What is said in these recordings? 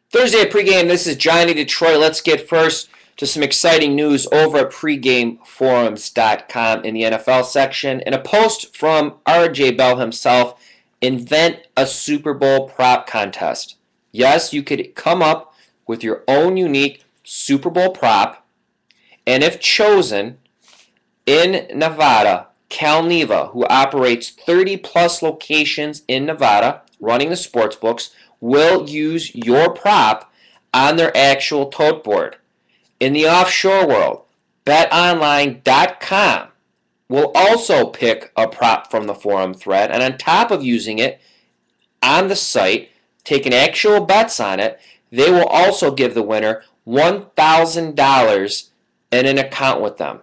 Thursday at pregame, this is Johnny Detroit. Let's get first to some exciting news over at pregameforums.com in the NFL section. In a post from RJ Bell himself, invent a Super Bowl prop contest. Yes, you could come up with your own unique Super Bowl prop, and if chosen, in Nevada, Cal Neva, who operates 30-plus locations in Nevada, running the sports books, will use your prop on their actual tote board. In the offshore world, betonline.com will also pick a prop from the forum thread, and on top of using it on the site, taking actual bets on it, they will also give the winner $1,000 in an account with them.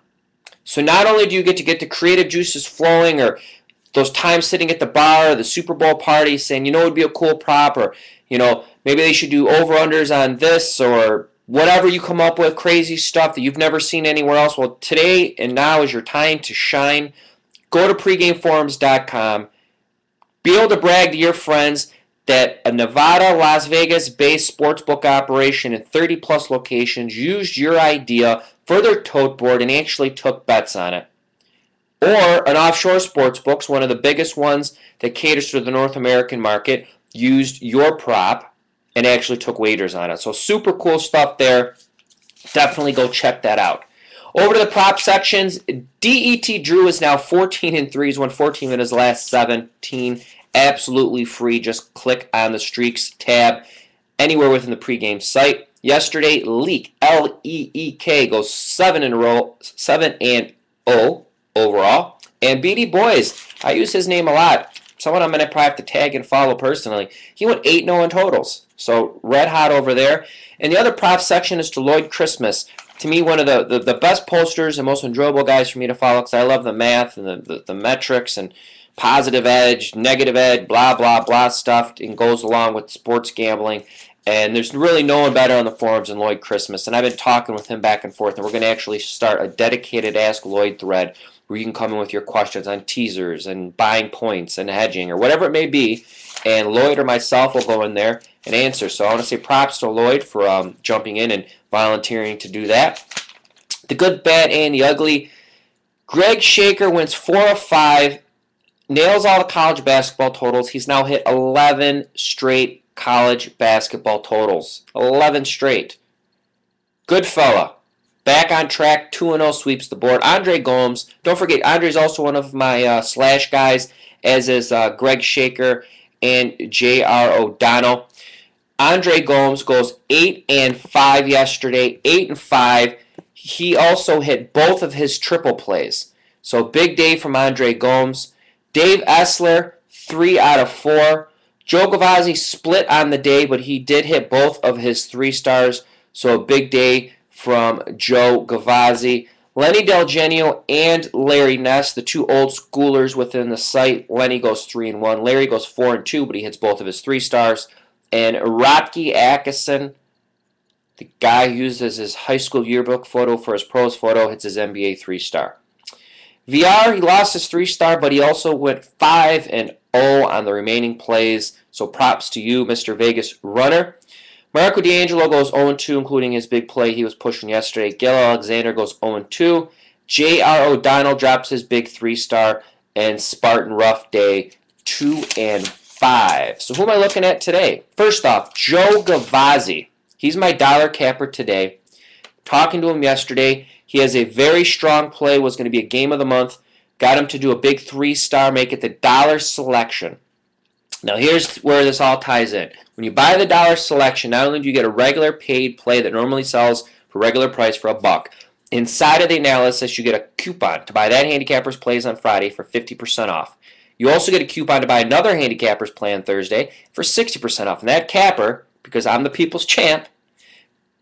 So not only do you get the creative juices flowing, or those times sitting at the bar or the Super Bowl party saying, it would be a cool prop, or, maybe they should do over-unders on this, or whatever you come up with, crazy stuff that you've never seen anywhere else. Well, today and now is your time to shine. Go to pregameforums.com. Be able to brag to your friends that a Nevada, Las Vegas-based sportsbook operation in 30-plus locations used your idea for their tote board and actually took bets on it. Or an offshore sportsbooks, one of the biggest ones that caters to the North American market, used your prop and actually took wagers on it. So super cool stuff there. Definitely go check that out. Over to the prop sections, DET Drew is now 14-3. He's won 14 of his last 17. Absolutely free. Just click on the Streaks tab anywhere within the pregame site. Yesterday, Leak, L-E-E-K, goes 7 in a row, 7-0 overall. And BD Boys, I use his name a lot. Someone I'm going to probably have to tag and follow personally. He went 8-0 in totals. So red hot over there. And the other prop section is to Lloyd Christmas. To me, one of the best posters and most enjoyable guys for me to follow, because I love the math and the metrics and positive edge, negative edge, blah, blah, blah stuff, and goes along with sports gambling. And there's really no one better on the forums than Lloyd Christmas. And I've been talking with him back and forth, and we're going to actually start a dedicated Ask Lloyd thread where you can come in with your questions on teasers and buying points and hedging or whatever it may be. And Lloyd or myself will go in there and answer. So I want to say props to Lloyd for jumping in and volunteering to do that. The good, bad, and the ugly. Greg Shaker wins 4 of 5, nails all the college basketball totals. He's now hit 11 straight college basketball totals. 11 straight. Good fella. Back on track, 2-0, sweeps the board. Andre Gomes, don't forget, Andre's also one of my slash guys, as is Greg Shaker and J.R. O'Donnell. Andre Gomes goes 8-5 yesterday, 8-5. He also hit both of his triple plays. So big day from Andre Gomes. Dave Essler, 3 out of 4. Joe Gavazzi split on the day, but he did hit both of his 3 stars. So a big day from Joe Gavazzi. Lenny Del Genio and Larry Ness, the two old schoolers within the site. Lenny goes 3-1. Larry goes 4-2, but he hits both of his 3 stars. And Rotke Atkinson, the guy who uses his high school yearbook photo for his pros photo, hits his NBA 3-star. VR, he lost his 3-star, but he also went 5-0 on the remaining plays. So props to you, Mr. Vegas Runner. Marco D'Angelo goes 0-2, including his big play he was pushing yesterday. Gil Alexander goes 0-2. J.R. O'Donnell drops his big 3-star. And Spartan Rough Day 2-5. So who am I looking at today? First off, Joe Gavazzi. He's my dollar capper today. Talking to him yesterday. He has a very strong play, was going to be a game of the month. Got him to do a big 3-star, make it the dollar selection. Now here's where this all ties in. When you buy the dollar selection, not only do you get a regular paid play that normally sells for regular price for $1, inside of the analysis you get a coupon to buy that Handicappers plays on Friday for 50% off. You also get a coupon to buy another Handicappers play on Thursday for 60% off. And that capper, because I'm the people's champ,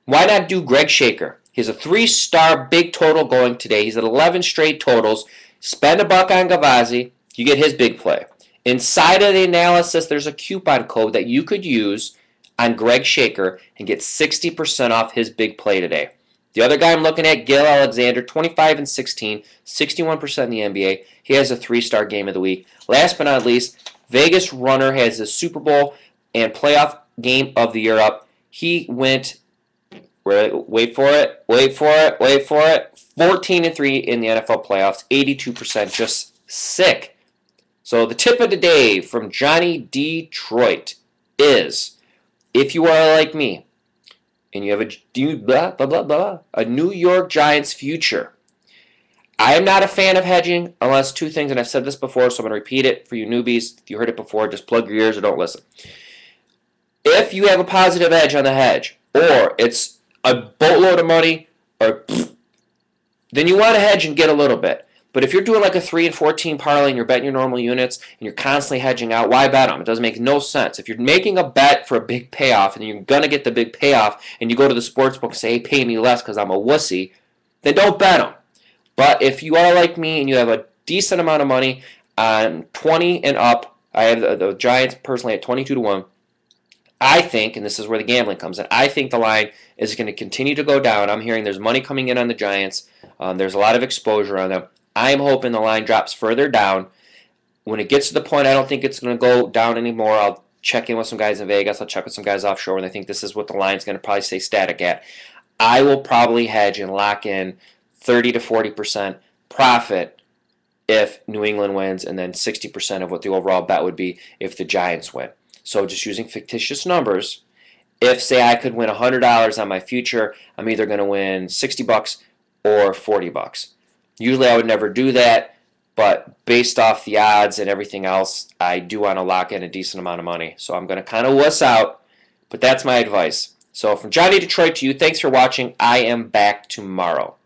why not do Greg Shaker? He has a 3-star big total going today. He's at 11 straight totals. Spend $1 on Gavazzi, you get his big play. Inside of the analysis, there's a coupon code that you could use on Greg Shaker and get 60% off his big play today. The other guy I'm looking at, Gil Alexander, 25-16, 61% in the NBA. He has a 3-star game of the week. Last but not least, Vegas Runner has the Super Bowl and playoff game of the year up. He went, wait for it, 14-3 in the NFL playoffs, 82%, just sick. So the tip of the day from Johnny Detroit is, if you are like me and you have a New York Giants future, I am not a fan of hedging unless two things, and I've said this before, so I'm going to repeat it for you newbies. If you heard it before, just plug your ears or don't listen. If you have a positive edge on the hedge, or it's a boatload of money, or then you want to hedge and get a little bit. But if you're doing like a 3 and 14 parlay and you're betting your normal units and you're constantly hedging out, why bet them? It doesn't make no sense. If you're making a bet for a big payoff and you're going to get the big payoff and you go to the sports book and say, hey, pay me less because I'm a wussy, then don't bet them. But if you are like me and you have a decent amount of money on 20 and up, I have the Giants personally at 22-1. I think, and this is where the gambling comes in, I think the line is going to continue to go down. I'm hearing there's money coming in on the Giants. There's a lot of exposure on them. I'm hoping the line drops further down. When it gets to the point I don't think it's going to go down anymore, I'll check in with some guys in Vegas. I'll check with some guys offshore, and I think this is what the line's going to probably stay static at. I will probably hedge and lock in 30 to 40% profit if New England wins, and then 60% of what the overall bet would be if the Giants win. So just using fictitious numbers, if, say, I could win $100 on my future, I'm either going to win $60 or $40. Usually I would never do that, but based off the odds and everything else, I do want to lock in a decent amount of money. So I'm going to kind of wuss out, but that's my advice. So from Johnny Detroit to you, thanks for watching. I am back tomorrow.